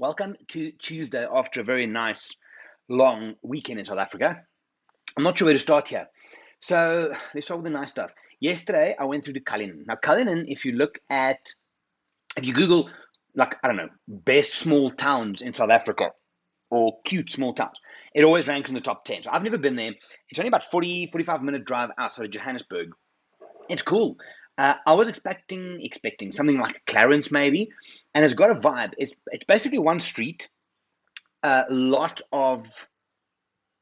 Welcome to Tuesday after a very nice long weekend in South Africa. I'm not sure where to start here. So let's start with the nice stuff. Yesterday, I went through to Cullinan. Now, Cullinan, if you Google, best small towns in South Africa or cute small towns, it always ranks in the top 10. So I've never been there. It's only about 45-minute drive outside of Johannesburg. It's cool. I was expecting something like Clarence maybe, and it's got a vibe. It's basically one street, a lot of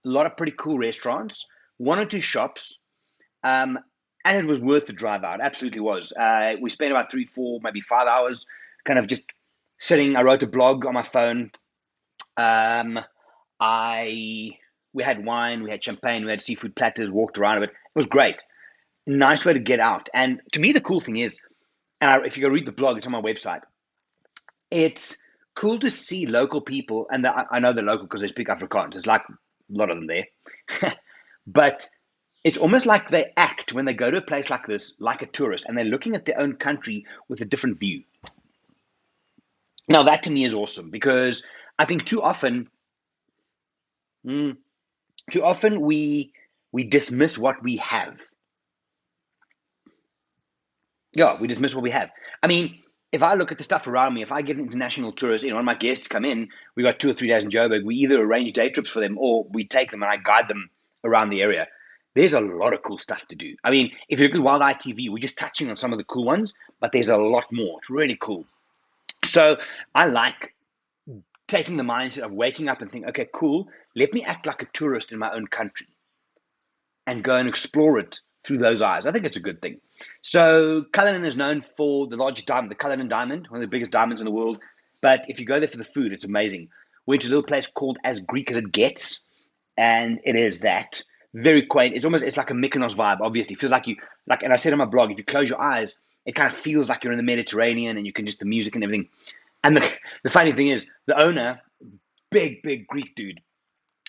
pretty cool restaurants, one or two shops, and it was worth the drive out. Absolutely was. We spent about 3, 4, maybe 5 hours, kind of just sitting. I wrote a blog on my phone. We had wine, we had champagne, we had seafood platters, walked around a bit. It was great. Nice way to get out. And to me, the cool thing is, if you go read the blog, it's on my website. It's cool to see local people, and I know they're local because they speak Afrikaans. There's like a lot of them there, but it's almost like they act when they go to a place like this, like a tourist, and they're looking at their own country with a different view. Now, that to me is awesome because I think too often we dismiss what we have. Yeah, we dismiss what we have. I mean, if I look at the stuff around me, if I get an international tourist, when my guests come in, we got 2 or 3 days in Joburg, we either arrange day trips for them or we take them and I guide them around the area. There's a lot of cool stuff to do. I mean, if you look at Wild ITV, we're just touching on some of the cool ones, but there's a lot more. It's really cool. So I like taking the mindset of waking up and thinking, okay, cool, let me act like a tourist in my own country and go and explore it through those eyes. I think it's a good thing. So Cullinan is known for the largest diamond, the Cullinan diamond, one of the biggest diamonds in the world. But if you go there for the food, it's amazing. Went to a little place called As Greek as It Gets, and it is that. Very quaint. It's like a Mykonos vibe, obviously. It feels and I said on my blog, if you close your eyes, it kind of feels like you're in the Mediterranean and you can just the music and everything. And the funny thing is, the owner, big Greek dude,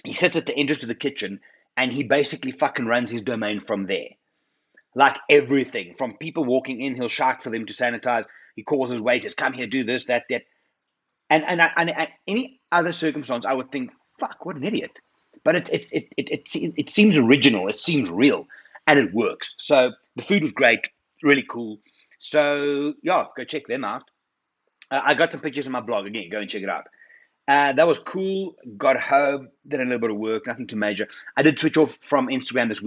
he sits at the entrance to the kitchen and he basically fucking runs his domain from there. Like everything, from people walking in, he'll shout for them to sanitize. He calls his waiters, come here, do this, that. And any other circumstance, I would think, fuck, what an idiot. But it seems original, it seems real, and it works. So the food was great, really cool. So yeah, go check them out. I got some pictures on my blog again. Go and check it out. That was cool. Got home, did a little bit of work, nothing too major. I did switch off from Instagram this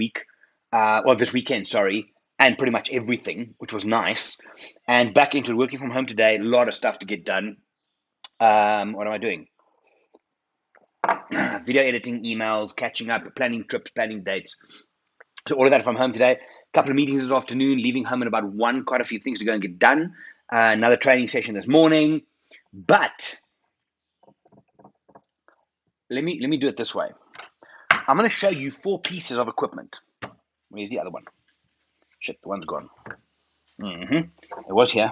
weekend, sorry, and pretty much everything, which was nice. And back into working from home today. A lot of stuff to get done. What am I doing? Video editing, emails, catching up, planning trips, planning dates. So all of that from home today. A couple of meetings this afternoon, leaving home at about 1, quite a few things to go and get done. Another training session this morning. But let me do it this way. I'm going to show you 4 pieces of equipment. Where's the other one? Shit, the one's gone. It was here.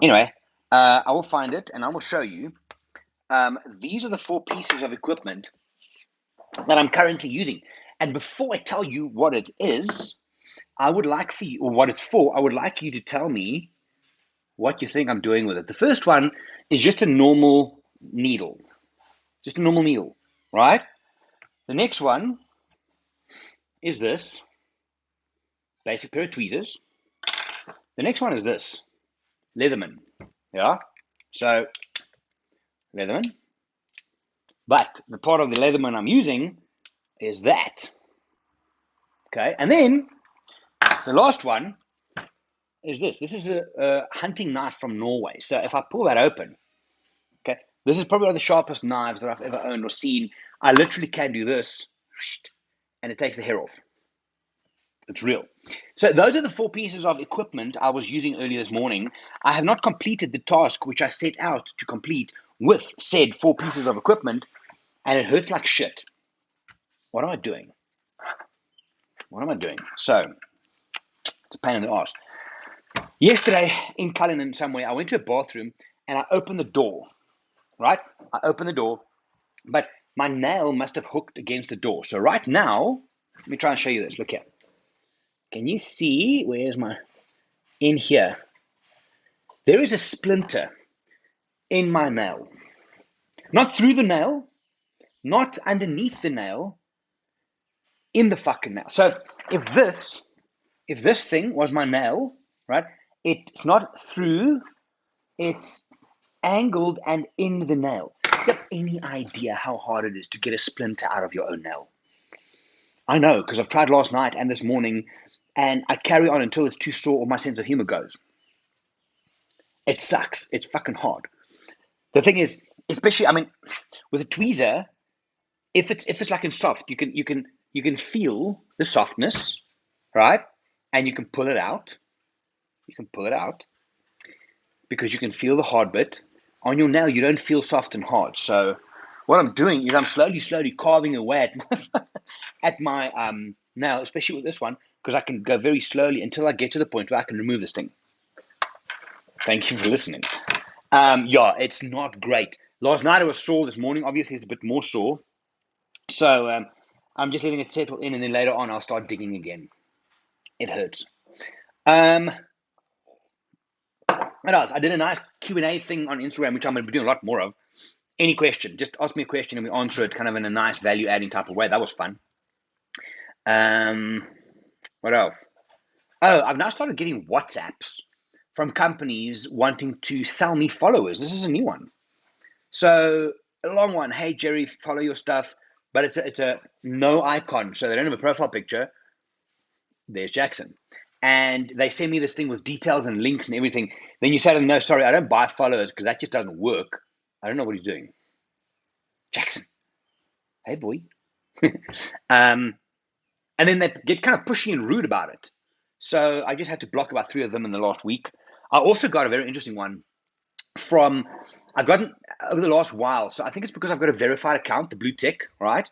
Anyway, I will find it and I will show you. These are the 4 pieces of equipment that I'm currently using. And before I tell you what it is, I would like for you, or what it's for, I would like you to tell me what you think I'm doing with it. The first one is just a normal needle. Just a normal needle, right? The next one is this. Basic pair of tweezers. The next one is this. Leatherman. Yeah? So, Leatherman. But the part of the Leatherman I'm using is that. Okay? And then, the last one is this. This is a hunting knife from Norway. So if I pull that open, okay, this is probably one of the sharpest knives that I've ever owned or seen. I literally can do this, and it takes the hair off. It's real. So those are the 4 pieces of equipment I was using earlier this morning. I have not completed the task which I set out to complete with said 4 pieces of equipment, and it hurts like shit. What am I doing? So, it's a pain in the ass. Yesterday in Cullinan somewhere, I went to a bathroom and I opened the door, right? I opened the door, but my nail must have hooked against the door. So right now, let me try and show you this. Look here. Can you see, in here, there is a splinter in my nail, Not through the nail, not underneath the nail, in the fucking nail. So if this thing was my nail, right? It's not through, it's angled and in the nail. Do you have any idea how hard it is to get a splinter out of your own nail? I know, because I've tried last night and this morning, and I carry on until it's too sore or my sense of humor goes. It sucks. It's fucking hard. The thing is, especially, I mean, with a tweezer, if it's like in soft, you can feel the softness, right? And you can pull it out. You can pull it out because you can feel the hard bit. On your nail, you don't feel soft and hard. So what I'm doing is I'm slowly carving away at my nail, especially with this one, because I can go very slowly until I get to the point where I can remove this thing. Thank you for listening. Yeah, it's not great. Last night it was sore. This morning, obviously, it's a bit more sore. So I'm just letting it settle in, and then later on I'll start digging again. It hurts. What else? I did a nice Q&A thing on Instagram, which I'm going to be doing a lot more of. Any question, just ask me a question and we answer it kind of in a nice value-adding type of way. That was fun. What else? Oh, I've now started getting WhatsApps from companies wanting to sell me followers. This is a new one. So a long one. Hey, Gerry, follow your stuff. But it's a no icon. So they don't have a profile picture. There's Jackson. And they send me this thing with details and links and everything. Then you say to them, no, sorry, I don't buy followers because that just doesn't work. I don't know what he's doing. Jackson. Hey, boy. And then they get kind of pushy and rude about it. So I just had to block about 3 of them in the last week. I also got a very interesting one I've gotten over the last while. So I think it's because I've got a verified account, the blue tick, right?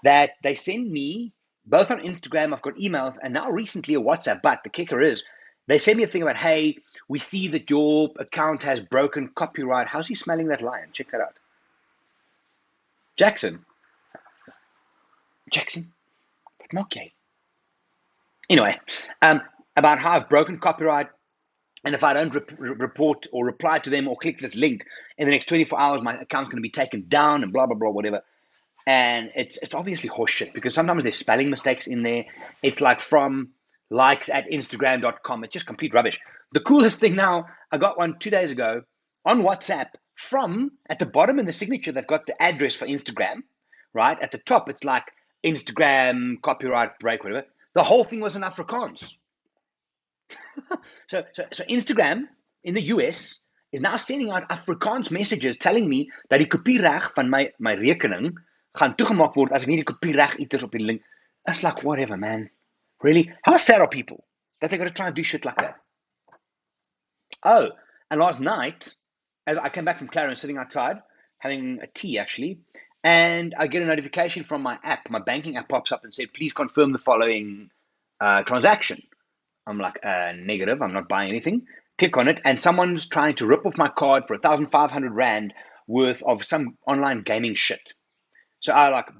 That they send me both on Instagram, I've got emails, and now recently a WhatsApp. But the kicker is they send me a thing about, hey, we see that your account has broken copyright. How's he smelling that lion? Check that out. Jackson, but not gay. Anyway, about how I've broken copyright, and if I don't report or reply to them or click this link in the next 24 hours, my account's going to be taken down and blah, blah, blah, whatever. And it's obviously horseshit because sometimes there's spelling mistakes in there. It's like from likes@instagram.com. It's just complete rubbish. The coolest thing now, I got one 2 days ago on WhatsApp from, at the bottom in the signature, they've got the address for Instagram, right? At the top, it's like Instagram, copyright break, whatever. The whole thing was in Afrikaans. So Instagram in the US is now sending out Afrikaans messages telling me that die kopiereg van my rekening gaan toegemaak word as ek nie die kopiereg ieters op die link. That's like, whatever, man. Really? How sad are people that they're going to try and do shit like that? Oh, and last night, as I came back from Clarence, sitting outside, having a tea actually, and I get a notification from my app, my banking app pops up and said, please confirm the following transaction. I'm like, negative, I'm not buying anything. Click on it, and someone's trying to rip off my card for 1,500 Rand worth of some online gaming shit. So I like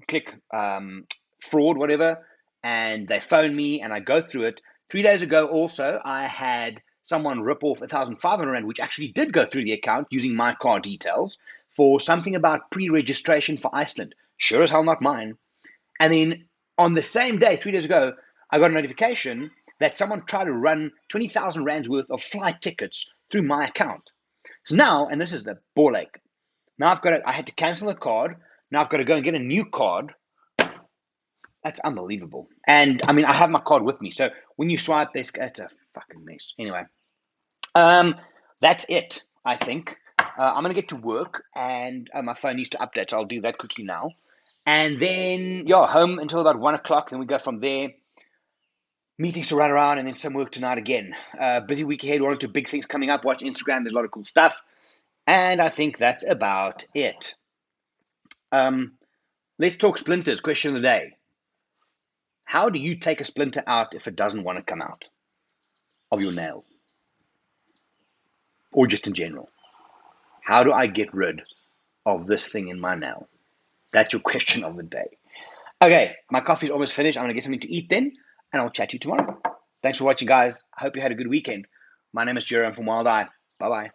click fraud, whatever, and they phone me and I go through it. 3 days ago also, I had someone rip off 1,500 Rand, which actually did go through the account using my card details for something about pre-registration for Iceland. Sure as hell not mine. And then on the same day, 3 days ago, I got a notification that someone tried to run 20,000 Rands worth of flight tickets through my account. So now, and this is the ball ache, now I had to cancel the card. Now I've got to go and get a new card. That's unbelievable. And I mean, I have my card with me. So when you swipe, it's a fucking mess. Anyway, that's it, I think. I'm going to get to work and my phone needs to update. So I'll do that quickly now. And then, home until about 1 o'clock. Then we go from there. Meetings to run around and then some work tonight again. Busy week ahead, 1 or 2 big things coming up. Watch Instagram, there's a lot of cool stuff. And I think that's about it. Let's talk splinters. Question of the day. How do you take a splinter out if it doesn't want to come out of your nail? Or just in general? How do I get rid of this thing in my nail? That's your question of the day. Okay, my coffee's almost finished. I'm going to get something to eat then. And I'll chat to you tomorrow. Thanks for watching, guys. I hope you had a good weekend. My name is Gerry. I'm from Walt and I. Bye-bye.